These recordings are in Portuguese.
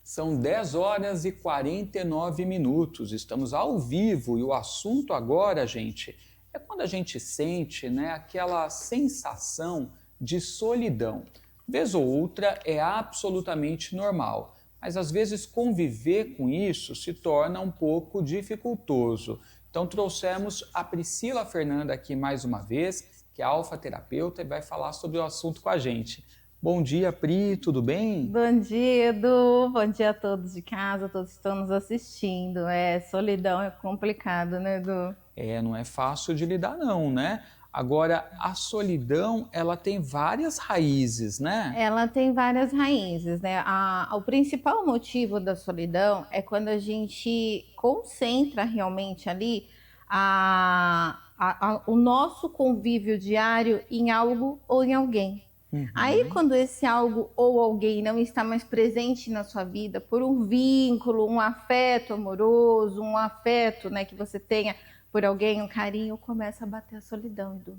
São 10 horas e 49 minutos, estamos ao vivo e o assunto agora, gente, é quando a gente sente, né, aquela sensação de solidão. Vez ou outra é absolutamente normal, mas às vezes conviver com isso se torna um pouco dificultoso. Então trouxemos a Priscila Fernanda aqui mais uma vez, que é alfa-terapeuta e vai falar sobre o assunto com a gente. Bom dia, Pri, tudo bem? Bom dia, Edu. Bom dia a todos de casa, todos que estão nos assistindo. Solidão é complicado, né, Edu? Não é fácil de lidar não, né? Agora, a solidão, ela tem várias raízes, né? Ela tem várias raízes, né? O principal motivo da solidão é quando a gente concentra realmente ali o nosso convívio diário em algo ou em alguém. Aí, quando esse algo ou alguém não está mais presente na sua vida, por um vínculo, um afeto amoroso, um afeto, né, que você tenha por alguém, um carinho, começa a bater a solidão, Edu.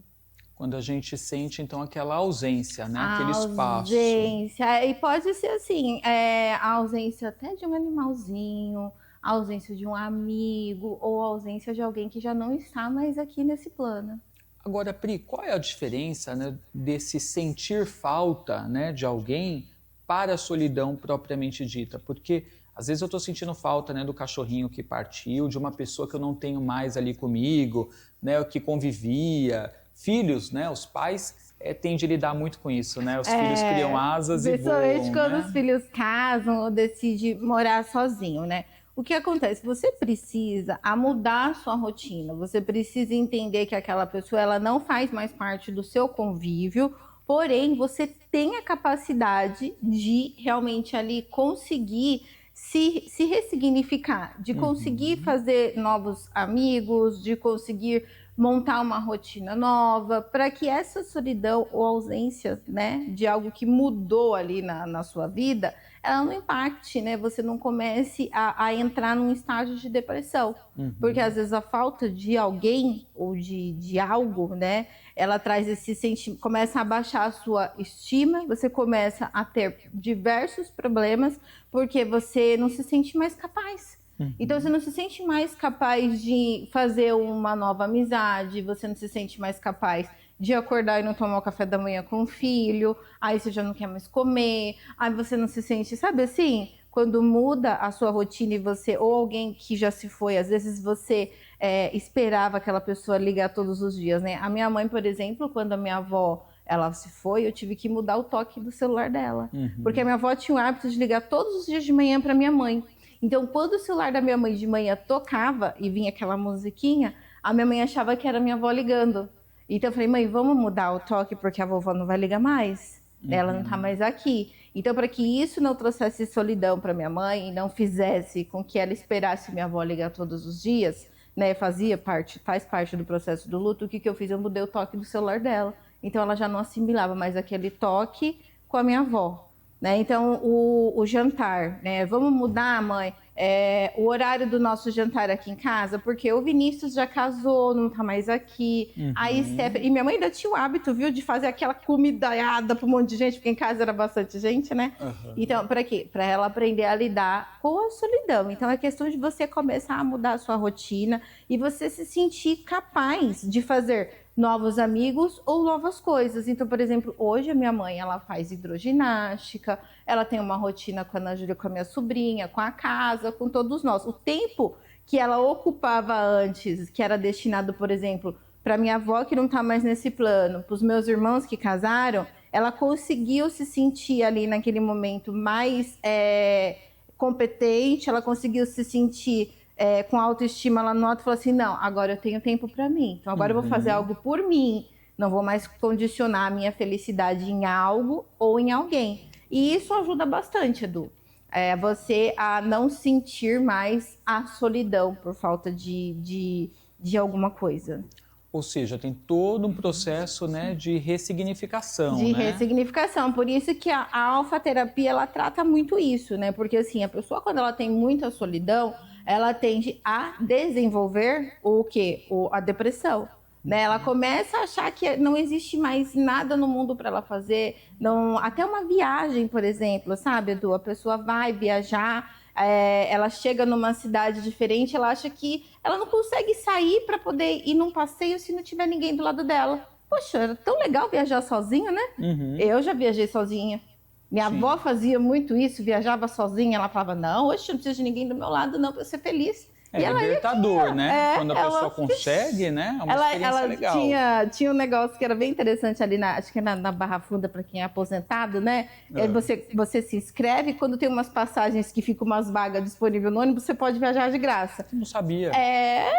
Quando a gente sente, então, aquela ausência, né? Aquele espaço. Ausência. E pode ser assim, a ausência até de um animalzinho, a ausência de um amigo, ou a ausência de alguém que já não está mais aqui nesse plano. Agora, Pri, qual é a diferença, né, desse sentir falta, né, de alguém para a solidão propriamente dita? Porque às vezes eu estou sentindo falta, né, do cachorrinho que partiu, de uma pessoa que eu não tenho mais ali comigo, né, que convivia. Filhos, né, os pais têm de lidar muito com isso, né? Os filhos criam asas e voam, principalmente quando né? os filhos casam ou decidem morar sozinho, né? O que acontece? Você precisa mudar a sua rotina, você precisa entender que aquela pessoa ela não faz mais parte do seu convívio, porém você tem a capacidade de realmente ali conseguir se ressignificar, de conseguir fazer novos amigos, de conseguir montar uma rotina nova, para que essa solidão ou ausência, né, de algo que mudou ali na sua vida, ela não impacte, né? Você não comece a entrar num estágio de depressão. Porque às vezes a falta de alguém ou de algo, né? Ela traz esse sentimento, começa a baixar a sua estima, você começa a ter diversos problemas, porque você não se sente mais capaz. Então você não se sente mais capaz de fazer uma nova amizade, você não se sente mais capaz de acordar e não tomar o café da manhã com o filho, aí você já não quer mais comer, aí você não se sente, sabe assim? Quando muda a sua rotina e você, ou alguém que já se foi, às vezes você esperava aquela pessoa ligar todos os dias, né? A minha mãe, por exemplo, quando a minha avó ela se foi, eu tive que mudar o toque do celular dela, porque a minha avó tinha o hábito de ligar todos os dias de manhã para minha mãe. Então, quando o celular da minha mãe de manhã tocava e vinha aquela musiquinha, a minha mãe achava que era minha avó ligando. Então eu falei, mãe, vamos mudar o toque porque a vovó não vai ligar mais. Ela não tá mais aqui. Então, para que isso não trouxesse solidão para minha mãe e não fizesse com que ela esperasse minha avó ligar todos os dias, né, faz parte do processo do luto, o que eu fiz? Eu mudei o toque do celular dela. Então ela já não assimilava mais aquele toque com a minha avó. Né? Então, o jantar, né? Vamos mudar, mãe, o horário do nosso jantar aqui em casa, porque o Vinícius já casou, não tá mais aqui. Aí, Stephanie, e minha mãe ainda tinha o hábito, viu, de fazer aquela comidaiada para um monte de gente, porque em casa era bastante gente, né? Então, para quê? Para ela aprender a lidar com a solidão. Então, é questão de você começar a mudar a sua rotina e você se sentir capaz de fazer novos amigos ou novas coisas. Então, por exemplo, hoje a minha mãe, ela faz hidroginástica, ela tem uma rotina com a Ana Júlia, com a minha sobrinha, com a casa, com todos nós. O tempo que ela ocupava antes, que era destinado, por exemplo, para minha avó que não está mais nesse plano, para os meus irmãos que casaram, ela conseguiu se sentir ali naquele momento mais competente, ela conseguiu se sentir com autoestima, ela nota e falou assim, não, agora eu tenho tempo para mim, então agora eu vou fazer algo por mim, não vou mais condicionar a minha felicidade em algo ou em alguém. E isso ajuda bastante, Edu, você a não sentir mais a solidão por falta de alguma coisa. Ou seja, tem todo um processo, né, de ressignificação, De né? ressignificação. Por isso que a alfa-terapia, ela trata muito isso, né? Porque, assim, a pessoa, quando ela tem muita solidão, ela tende a desenvolver o quê? A depressão. Né? Ela começa a achar que não existe mais nada no mundo para ela fazer. Não, até uma viagem, por exemplo, sabe, Edu? A pessoa vai viajar, ela chega numa cidade diferente, ela acha que ela não consegue sair para poder ir num passeio se não tiver ninguém do lado dela. Poxa, era tão legal viajar sozinha, né? Uhum. Eu já viajei sozinha. Minha Sim. avó fazia muito isso, viajava sozinha. Ela falava, não, hoje não precisa de ninguém do meu lado, não, para eu ser feliz. É libertador, né? Quando a pessoa consegue, né? É uma experiência ela legal. Tinha um negócio que era bem interessante ali, acho que é na Barra Funda, para quem é aposentado, né? Você se inscreve, quando tem umas passagens que ficam umas vagas disponíveis no ônibus, você pode viajar de graça. Não sabia.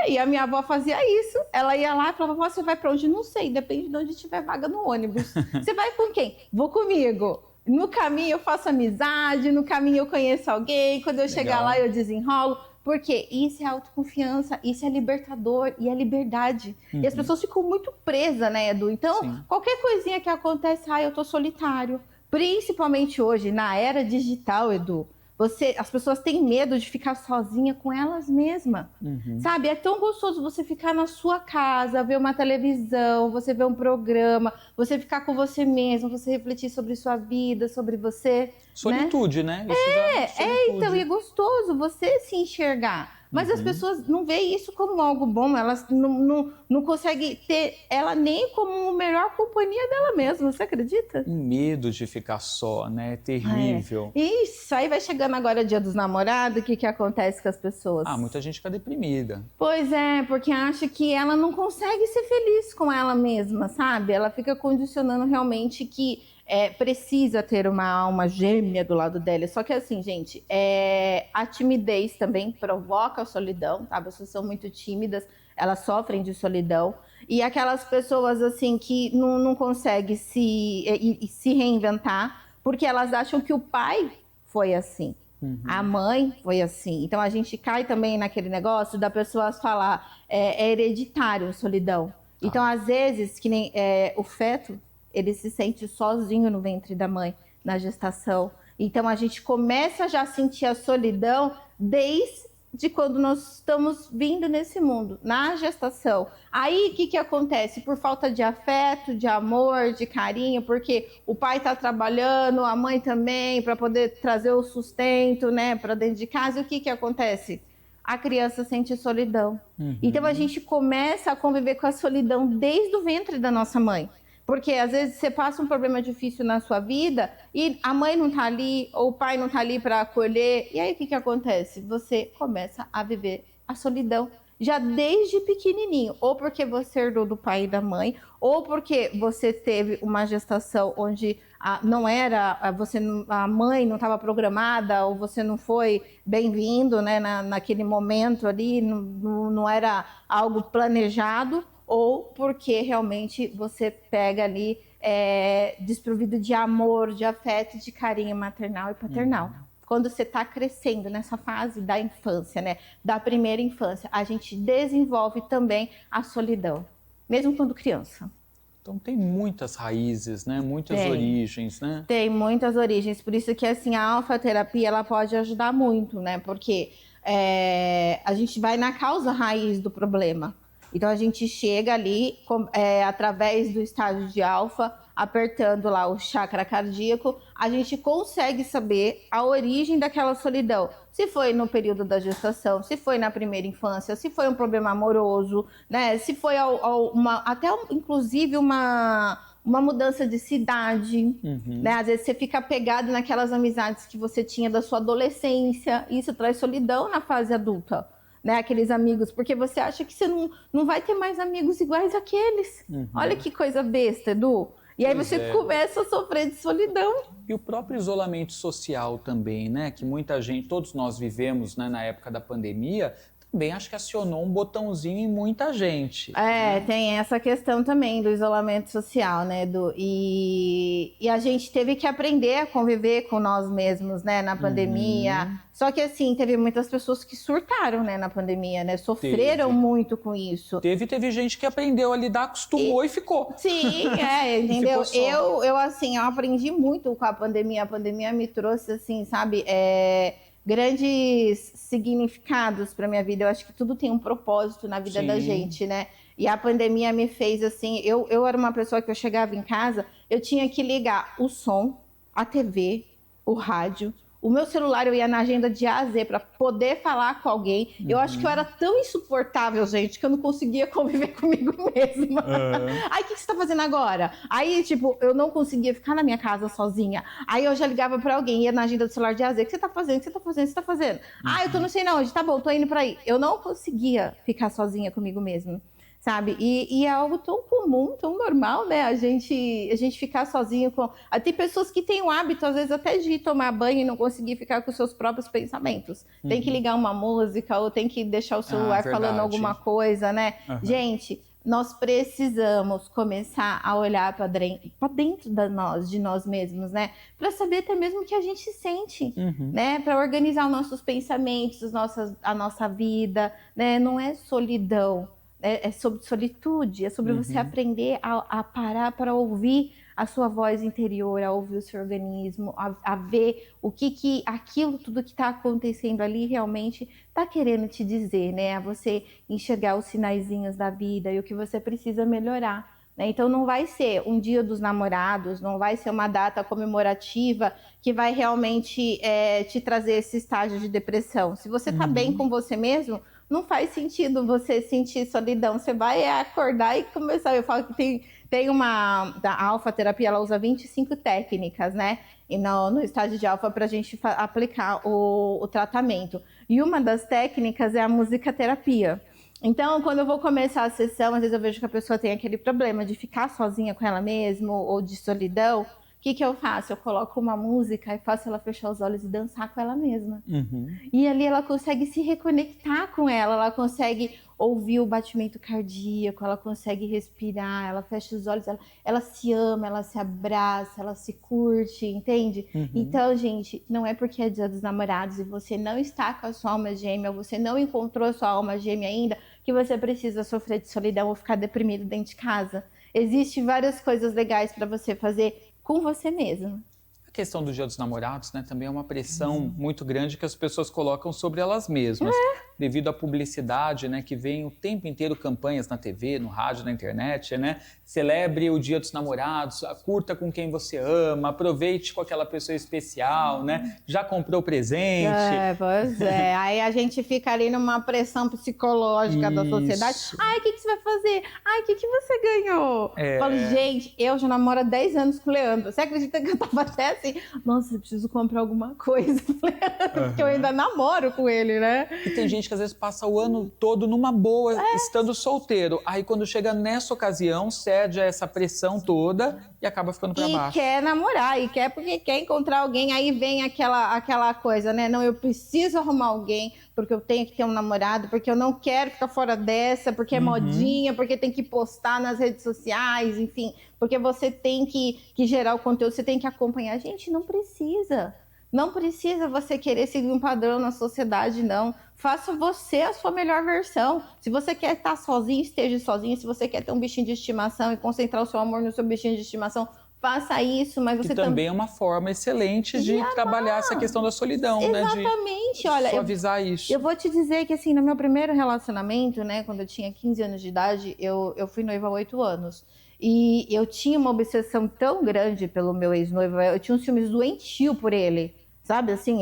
E a minha avó fazia isso. Ela ia lá e falava, você vai para onde? Não sei, depende de onde tiver vaga no ônibus. Você vai com quem? Vou comigo. No caminho eu faço amizade, no caminho eu conheço alguém, quando eu chegar lá eu desenrolo. Porque isso é autoconfiança, isso é libertador e é liberdade. E as pessoas ficam muito presas, né, Edu? Então, qualquer coisinha que acontece, eu tô solitário. Principalmente hoje, na era digital, Edu. As pessoas têm medo de ficar sozinha com elas mesmas. Sabe? É tão gostoso você ficar na sua casa, ver uma televisão, você ver um programa, você ficar com você mesmo, você refletir sobre sua vida, sobre você. Solitude, né? Então, e é gostoso você se enxergar. Mas as pessoas não veem isso como algo bom, elas não conseguem ter ela nem como a melhor companhia dela mesma, você acredita? Um medo de ficar só, né? Terrível. Isso, aí vai chegando agora o Dia dos Namorados, o que acontece com as pessoas? Muita gente fica deprimida. Pois é, porque acha que ela não consegue ser feliz com ela mesma, sabe? Ela fica condicionando realmente que precisa ter uma alma gêmea do lado dela. Só que assim, gente, a timidez também provoca a solidão, tá? As pessoas são muito tímidas, elas sofrem de solidão. E aquelas pessoas, assim, que não conseguem se reinventar, porque elas acham que o pai foi assim. A mãe foi assim. Então, a gente cai também naquele negócio da pessoa falar é hereditário a solidão. Então, às vezes, que nem o feto, ele se sente sozinho no ventre da mãe, na gestação. Então, a gente começa já a sentir a solidão desde quando nós estamos vindo nesse mundo, na gestação. Aí, o que acontece? Por falta de afeto, de amor, de carinho, porque o pai está trabalhando, a mãe também, para poder trazer o sustento, né, para dentro de casa. E o que acontece? A criança sente solidão. Então, a gente começa a conviver com a solidão desde o ventre da nossa mãe. Porque às vezes você passa um problema difícil na sua vida e a mãe não tá ali, ou o pai não tá ali para acolher. E aí o que acontece? Você começa a viver a solidão já desde pequenininho. Ou porque você herdou do pai e da mãe, ou porque você teve uma gestação onde a mãe não estava programada, ou você não foi bem-vindo, né, naquele momento ali, não era algo planejado. Ou porque realmente você pega ali desprovido de amor, de afeto, de carinho maternal e paternal. Quando você está crescendo nessa fase da infância, né, da primeira infância, a gente desenvolve também a solidão, mesmo quando criança. Então tem muitas raízes, né? Muitas origens, né? Tem muitas origens, por isso que assim, a alfa-terapia ela pode ajudar muito, né? Porque a gente vai na causa raiz do problema. Então, a gente chega ali, através do estágio de alfa, apertando lá o chakra cardíaco, a gente consegue saber a origem daquela solidão. Se foi no período da gestação, se foi na primeira infância, se foi um problema amoroso, né? Se foi inclusive uma mudança de cidade, né? Às vezes você fica apegado naquelas amizades que você tinha da sua adolescência, e isso traz solidão na fase adulta. Né, aqueles amigos, porque você acha que você não vai ter mais amigos iguais àqueles. Olha que coisa besta, Edu. E aí você começa a sofrer de solidão. E o próprio isolamento social também, né? Que muita gente, todos nós vivemos, né, na época da pandemia, também acho que acionou um botãozinho em muita gente. Tem essa questão também do isolamento social, né? E a gente teve que aprender a conviver com nós mesmos, né? Na pandemia. Só que, assim, teve muitas pessoas que surtaram, né? Na pandemia, né? Sofreram muito com isso. Teve gente que aprendeu a lidar, acostumou e ficou. Sim, entendeu? Eu, assim, eu aprendi muito com a pandemia. A pandemia me trouxe, assim, sabe? Grandes significados para minha vida. Eu acho que tudo tem um propósito na vida da gente, né? E a pandemia me fez assim, eu era uma pessoa que eu chegava em casa, eu tinha que ligar o som, a TV, o rádio, o meu celular, eu ia na agenda de A a Z para poder falar com alguém. Eu acho que eu era tão insuportável, gente, que eu não conseguia conviver comigo mesma. Aí, o que você tá fazendo agora? Aí, tipo, eu não conseguia ficar na minha casa sozinha. Aí eu já ligava para alguém, ia na agenda do celular de A a Z. O que você tá fazendo? O que você tá fazendo? O que você tá fazendo? Ah, eu tô não sei não onde. Tá bom, tô indo para aí. Eu não conseguia ficar sozinha comigo mesma. Sabe? E é algo tão comum, tão normal, né? A gente ficar sozinho com... Tem pessoas que têm o hábito, às vezes, até de ir tomar banho e não conseguir ficar com seus próprios pensamentos. Tem que ligar uma música ou tem que deixar o celular falando alguma coisa, né? Gente, nós precisamos começar a olhar para dentro de nós mesmos, né? Para saber até mesmo o que a gente sente, né? Para organizar os nossos pensamentos, a nossa vida, né? Não é solidão. É sobre solitude, é sobre você aprender a parar para ouvir a sua voz interior, a ouvir o seu organismo, a ver o que aquilo, tudo que está acontecendo ali realmente está querendo te dizer, né? A você enxergar os sinaizinhos da vida e o que você precisa melhorar. Né? Então não vai ser um dia dos namorados, não vai ser uma data comemorativa que vai realmente te trazer esse estágio de depressão. Se você está bem com você mesmo, não faz sentido você sentir solidão. Você vai acordar e começar. Eu falo que tem da alfa terapia, ela usa 25 técnicas, né? E no estágio de alfa para a gente aplicar o tratamento. E uma das técnicas é a musicoterapia. Então, quando eu vou começar a sessão, às vezes eu vejo que a pessoa tem aquele problema de ficar sozinha com ela mesma ou de solidão. O que eu faço? Eu coloco uma música e faço ela fechar os olhos e dançar com ela mesma. E ali ela consegue se reconectar com ela consegue ouvir o batimento cardíaco, ela consegue respirar, ela fecha os olhos, ela se ama, ela se abraça, ela se curte, entende? Então, gente, não é porque é Dia dos Namorados e você não está com a sua alma gêmea, ou você não encontrou a sua alma gêmea ainda, que você precisa sofrer de solidão ou ficar deprimido dentro de casa. Existem várias coisas legais para você fazer com você mesmo. A questão do Dia dos Namorados, né, também é uma pressão muito grande que as pessoas colocam sobre elas mesmas, devido à publicidade, né, que vem o tempo inteiro campanhas na TV, no rádio, na internet, né? Celebre o Dia dos Namorados, curta com quem você ama, aproveite com aquela pessoa especial, né? Já comprou presente? Pois é. Aí a gente fica ali numa pressão psicológica da sociedade. Ai, o que você vai fazer? Ai, o que você ganhou? Eu falo, gente, eu já namoro há 10 anos com o Leandro. Você acredita que eu tava até assim, nossa, eu preciso comprar alguma coisa, porque eu ainda namoro com ele, né? E tem gente que às vezes passa o ano todo numa boa, estando solteiro. Aí quando chega nessa ocasião, cede a essa pressão toda e acaba ficando pra baixo. E quer namorar, e quer porque quer encontrar alguém, aí vem aquela coisa, né? Não, eu preciso arrumar alguém, porque eu tenho que ter um namorado, porque eu não quero ficar fora dessa, porque é modinha, porque tem que postar nas redes sociais, enfim, porque você tem que gerar o conteúdo, você tem que acompanhar. Gente, não precisa. Não precisa você querer seguir um padrão na sociedade, não. Faça você a sua melhor versão. Se você quer estar sozinho, esteja sozinho. Se você quer ter um bichinho de estimação e concentrar o seu amor no seu bichinho de estimação, faça isso. Mas você também é uma forma excelente de trabalhar essa questão da solidão, exatamente. né? Olha, suavizar isso. Eu vou te dizer que, assim, no meu primeiro relacionamento, né, quando eu tinha 15 anos de idade, eu fui noiva há 8 anos. E eu tinha uma obsessão tão grande pelo meu ex-noivo, eu tinha um ciúmes doentio por ele. Sabe, assim,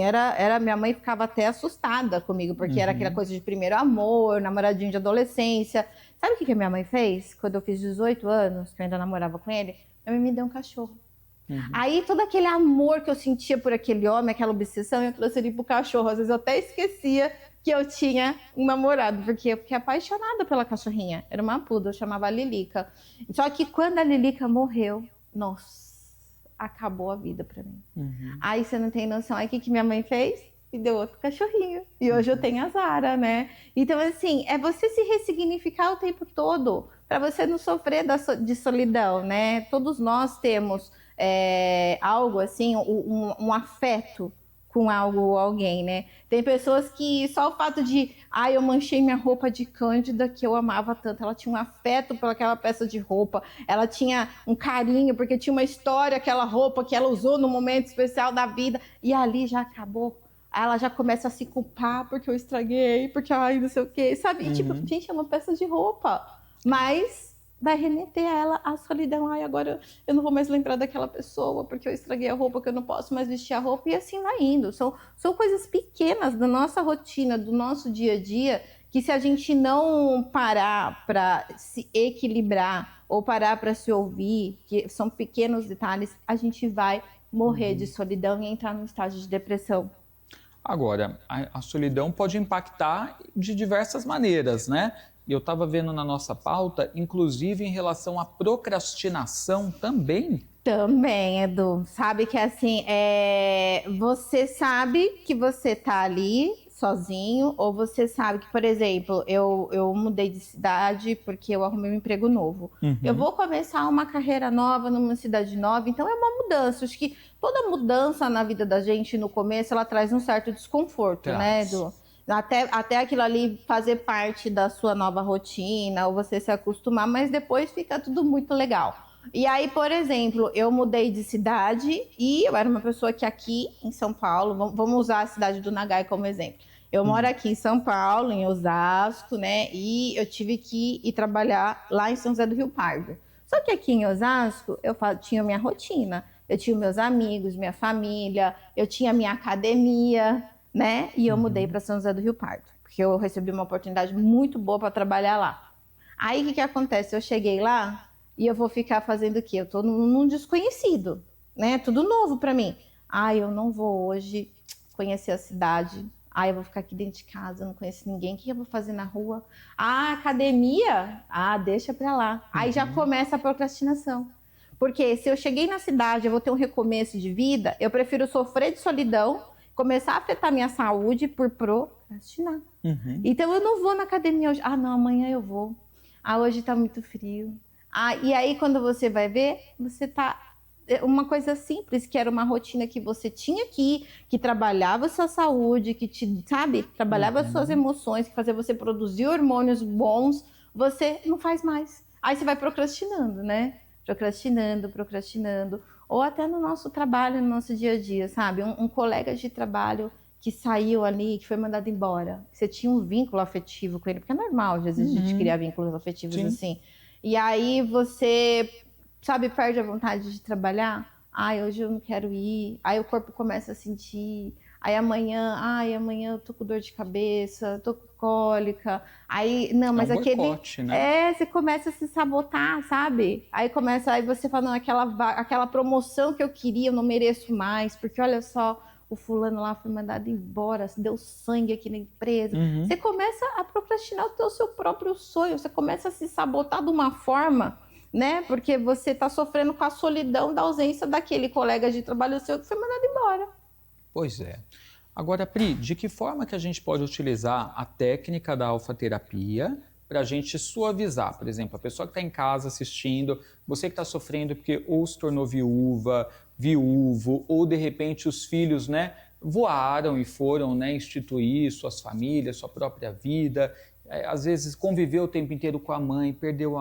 minha mãe ficava até assustada comigo, porque era aquela coisa de primeiro amor, namoradinho de adolescência. Sabe o que a minha mãe fez? Quando eu fiz 18 anos, que eu ainda namorava com ele, minha mãe me deu um cachorro. Aí todo aquele amor que eu sentia por aquele homem, aquela obsessão, eu trouxe ele pro cachorro. Às vezes eu até esquecia que eu tinha um namorado, porque eu fiquei apaixonada pela cachorrinha. Era uma poodle, eu chamava a Lilica. Só que quando a Lilica morreu, nossa, acabou a vida pra mim. Aí você não tem noção. Aí o que minha mãe fez? me deu outro cachorrinho. E hoje eu tenho a Zara, né? Então, assim, é você se ressignificar o tempo todo para você não sofrer de solidão, né? Todos nós temos algo assim, um afeto com algo ou alguém, né? Tem pessoas que só o fato de, eu manchei minha roupa de Cândida, que eu amava tanto, ela tinha um afeto por aquela peça de roupa, ela tinha um carinho, porque tinha uma história, aquela roupa que ela usou no momento especial da vida, e ali já acabou. Ela já começa a se culpar porque eu estraguei, porque não sei o quê, sabe? E tipo, gente, é uma peça de roupa, mas vai remeter a ela à solidão. Agora eu não vou mais lembrar daquela pessoa porque eu estraguei a roupa, que eu não posso mais vestir a roupa, e assim vai indo. São coisas pequenas da nossa rotina, do nosso dia a dia, que se a gente não parar para se equilibrar ou parar para se ouvir, que são pequenos detalhes, a gente vai morrer de solidão e entrar num estágio de depressão. Agora, a solidão pode impactar de diversas maneiras, né? E eu estava vendo na nossa pauta, inclusive em relação à procrastinação também. Também, Edu. Sabe que assim, você sabe que você tá ali sozinho, ou você sabe que, por exemplo, eu mudei de cidade porque eu arrumei um emprego novo. Eu vou começar uma carreira nova numa cidade nova, então é uma mudança. Acho que toda mudança na vida da gente, no começo, ela traz um certo desconforto, né, Edu? Até aquilo ali fazer parte da sua nova rotina, ou você se acostumar, mas depois fica tudo muito legal. E aí, por exemplo, eu mudei de cidade e eu era uma pessoa que aqui em São Paulo, vamos usar a cidade do Nagai como exemplo. Eu moro aqui em São Paulo, em Osasco, né? E eu tive que ir trabalhar lá em São José do Rio Pardo. Só que aqui em Osasco, eu tinha minha rotina. Eu tinha meus amigos, minha família, eu tinha minha academia, né? E eu mudei para São José do Rio Pardo, porque eu recebi uma oportunidade muito boa para trabalhar lá. Aí, o que acontece? Eu cheguei lá e eu vou ficar fazendo o quê? Eu tô num desconhecido, né? Tudo novo para mim. Eu não vou hoje conhecer a cidade. Eu vou ficar aqui dentro de casa, eu não conheço ninguém. O que eu vou fazer na rua? Academia? Deixa para lá. Aí já começa a procrastinação. Porque se eu cheguei na cidade, eu vou ter um recomeço de vida, eu prefiro sofrer de solidão, começar a afetar minha saúde por procrastinar. Então eu não vou na academia hoje. Não, amanhã eu vou. Hoje tá muito frio. E aí quando você vai ver, você tá... Uma coisa simples, que era uma rotina que você tinha que trabalhava a sua saúde, que trabalhava as suas emoções, que fazia você produzir hormônios bons, você não faz mais. Aí você vai procrastinando, né? Procrastinando. Ou até no nosso trabalho, no nosso dia a dia, sabe? Um colega de trabalho que saiu ali, que foi mandado embora. Você tinha um vínculo afetivo com ele, porque é normal, às vezes, a gente criar vínculos afetivos assim. E aí você, perde a vontade de trabalhar. Hoje eu não quero ir. Aí o corpo começa a sentir. Aí amanhã eu tô com dor de cabeça, tô com cólica. Aí, não, mas boicote, né? você começa a se sabotar, sabe? Aí você fala, não, aquela promoção que eu queria, eu não mereço mais, porque olha só, o fulano lá foi mandado embora, deu sangue aqui na empresa. Você começa a procrastinar o seu próprio sonho, você começa a se sabotar de uma forma, né? Porque você tá sofrendo com a solidão da ausência daquele colega de trabalho seu que foi mandado embora. Pois é. Agora, Pri, de que forma que a gente pode utilizar a técnica da alfaterapia para a gente suavizar? Por exemplo, a pessoa que está em casa assistindo, você que está sofrendo porque ou se tornou viúva, viúvo, ou de repente os filhos, né, voaram e foram, né, instituir suas famílias, sua própria vida. Às vezes conviveu o tempo inteiro com a mãe, perdeu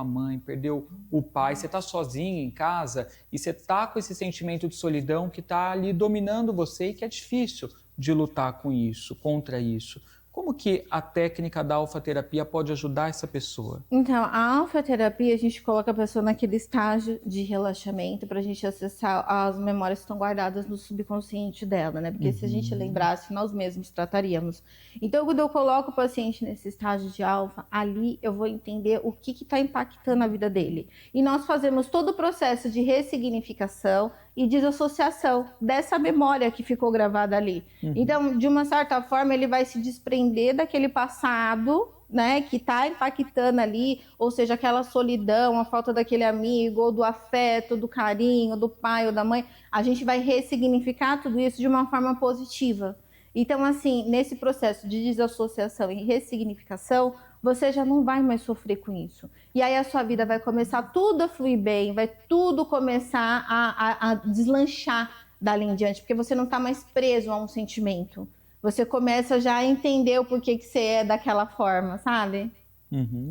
o pai, você está sozinho em casa e você está com esse sentimento de solidão que está ali dominando você e que é difícil de lutar com isso, contra isso. Como que a técnica da alfaterapia pode ajudar essa pessoa? Então, a alfaterapia, a gente coloca a pessoa naquele estágio de relaxamento para a gente acessar as memórias que estão guardadas no subconsciente dela, né? Porque se a gente lembrasse, nós mesmos trataríamos. Então, quando eu coloco o paciente nesse estágio de alfa, ali eu vou entender o que está impactando a vida dele. E nós fazemos todo o processo de ressignificação e desassociação dessa memória que ficou gravada ali. Então, de uma certa forma, ele vai se desprender daquele passado, né, que está impactando ali, ou seja, aquela solidão, a falta daquele amigo, ou do afeto, do carinho, do pai ou da mãe. A gente vai ressignificar tudo isso de uma forma positiva. Então, assim, nesse processo de desassociação e ressignificação, você já não vai mais sofrer com isso. E aí a sua vida vai começar tudo a fluir bem, vai tudo começar a deslanchar dali em diante, porque você não está mais preso a um sentimento. Você começa já a entender o porquê que você é daquela forma, sabe?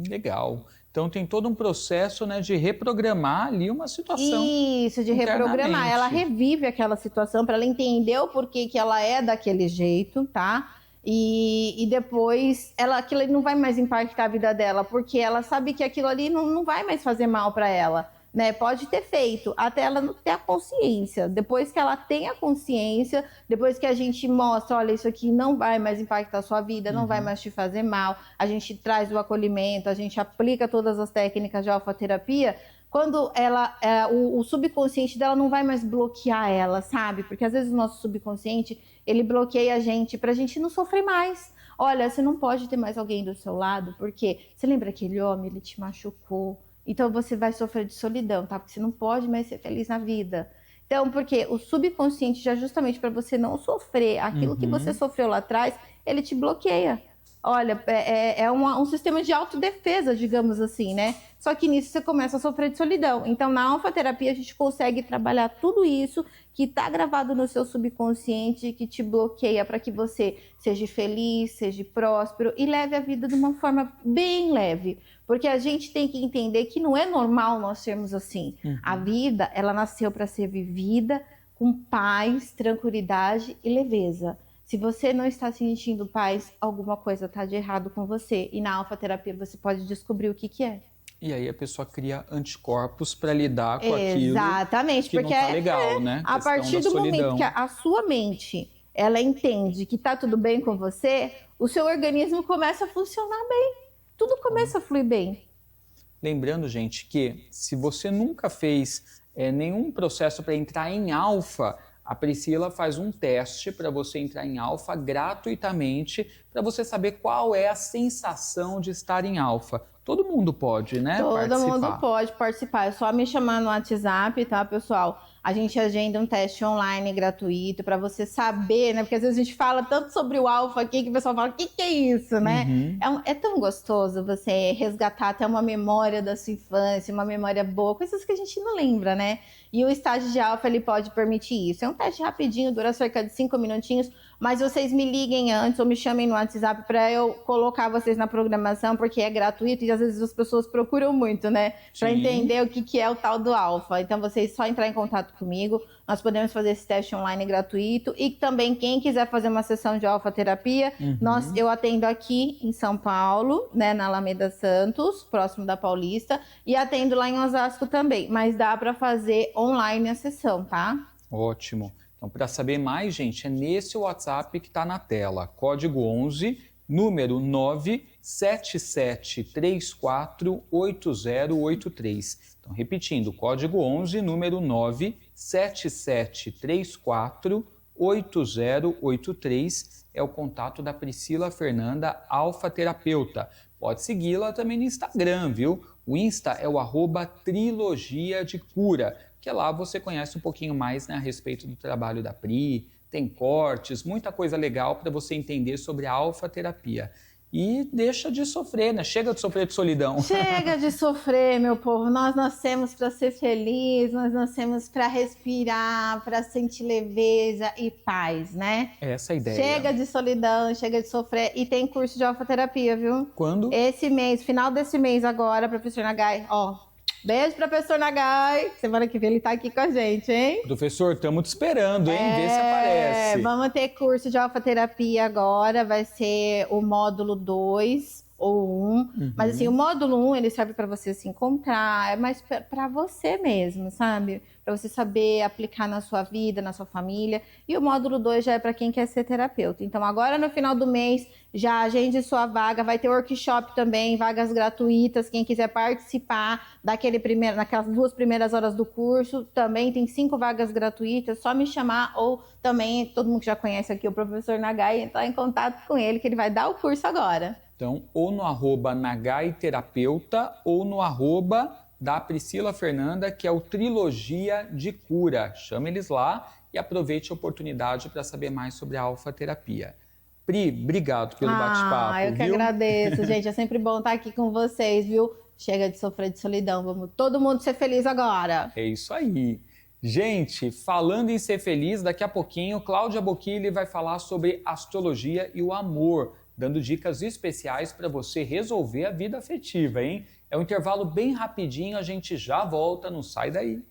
Legal. Então tem todo um processo, né, de reprogramar ali uma situação Isso, de reprogramar. Ela internamente. revive aquela situação para ela entender o porquê que ela é daquele jeito, tá? E depois aquilo ali não vai mais impactar a vida dela, porque ela sabe que aquilo ali não vai mais fazer mal para ela, né? Pode ter feito, até ela não ter a consciência. Depois que ela tem a consciência, depois que a gente mostra, olha, isso aqui não vai mais impactar a sua vida, não vai mais te fazer mal, a gente traz o acolhimento, a gente aplica todas as técnicas de alfa-terapia, quando o subconsciente dela não vai mais bloquear ela, sabe? Porque às vezes o nosso subconsciente, ele bloqueia a gente pra gente não sofrer mais. Olha, você não pode ter mais alguém do seu lado, porque você lembra aquele homem, ele te machucou, então você vai sofrer de solidão, tá? Porque você não pode mais ser feliz na vida. Então, porque o subconsciente, já justamente para você não sofrer aquilo que você sofreu lá atrás, ele te bloqueia. Olha, é um sistema de autodefesa, digamos assim, né? Só que nisso você começa a sofrer de solidão. Então, na alfa-terapia, a gente consegue trabalhar tudo isso que está gravado no seu subconsciente, que te bloqueia para que você seja feliz, seja próspero e leve a vida de uma forma bem leve. Porque a gente tem que entender que não é normal nós sermos assim. A vida, ela nasceu para ser vivida com paz, tranquilidade e leveza. Se você não está sentindo paz, alguma coisa está de errado com você. E na alfa-terapia você pode descobrir o que é. E aí a pessoa cria anticorpos para lidar com aquilo Exatamente, que porque não tá legal, né? a partir do momento que a sua mente ela entende que tá tudo bem com você, o seu organismo começa a funcionar bem. Tudo começa a fluir bem. Lembrando, gente, que se você nunca fez nenhum processo para entrar em alfa, a Priscila faz um teste para você entrar em alfa gratuitamente, para você saber qual é a sensação de estar em alfa. Todo mundo pode, né, Todo mundo participar. pode participar. É só me chamar no WhatsApp, tá, pessoal? A gente agenda um teste online gratuito para você saber, né? Porque às vezes a gente fala tanto sobre o alfa aqui que o pessoal fala, o que é isso, né? É tão gostoso você resgatar até uma memória da sua infância, uma memória boa, coisas que a gente não lembra, né? E o estágio de alfa, ele pode permitir isso. É um teste rapidinho, dura cerca de 5 minutinhos, mas vocês me liguem antes ou me chamem no WhatsApp para eu colocar vocês na programação, porque é gratuito e às vezes as pessoas procuram muito, né? Para entender o que é o tal do alfa. Então, vocês só entrar em contato comigo, nós podemos fazer esse teste online gratuito e também quem quiser fazer uma sessão de alfa-terapia, eu atendo aqui em São Paulo, né, na Alameda Santos, próximo da Paulista, e atendo lá em Osasco também, mas dá para fazer online a sessão, tá? Ótimo. Então, para saber mais, gente, é nesse WhatsApp que está na tela. Código 11, número 977348083. Então, repetindo, código 11, número 977348083 é o contato da Priscila Fernanda, alfa-terapeuta. Pode segui-la também no Instagram, viu? O Insta é o @trilogia de cura, que lá você conhece um pouquinho mais, né, a respeito do trabalho da Pri, tem cortes, muita coisa legal para você entender sobre a alfa-terapia. E deixa de sofrer, né? Chega de sofrer de solidão. Chega de sofrer, meu povo. Nós nascemos para ser felizes, nós nascemos para respirar, para sentir leveza e paz, né? Essa é a ideia. Chega de solidão, chega de sofrer. E tem curso de alfa-terapia, viu? Quando? Esse mês, final desse mês agora, professor Nagai, ó. Beijo, professor Nagai. Semana que vem ele tá aqui com a gente, hein? Professor, estamos te esperando, hein? Vê se aparece. Vamos ter curso de alfa-terapia agora. Vai ser o módulo 2 ou 1. Mas assim, o módulo 1, ele serve para você se encontrar. É mais para você mesmo, sabe? Para você saber aplicar na sua vida, na sua família. E o módulo 2 já é para quem quer ser terapeuta. Então agora no final do mês, já agende sua vaga. Vai ter workshop também, vagas gratuitas. Quem quiser participar naquelas 2 primeiras horas do curso, também tem 5 vagas gratuitas. Só me chamar ou também, todo mundo que já conhece aqui o professor Nagai, entrar em contato com ele, que ele vai dar o curso agora. Então, ou no @nagaiterapeuta ou no @ da Priscila Fernanda, que é o Trilogia de Cura. Chama eles lá e aproveite a oportunidade para saber mais sobre a alfa-terapia. Pri, obrigado pelo bate-papo. Eu que agradeço, gente. É sempre bom estar aqui com vocês, viu? Chega de sofrer de solidão. Vamos todo mundo ser feliz agora. É isso aí. Gente, falando em ser feliz, daqui a pouquinho, Cláudia Bocchilli vai falar sobre astrologia e o amor, dando dicas especiais para você resolver a vida afetiva, hein? É um intervalo bem rapidinho, a gente já volta, não sai daí.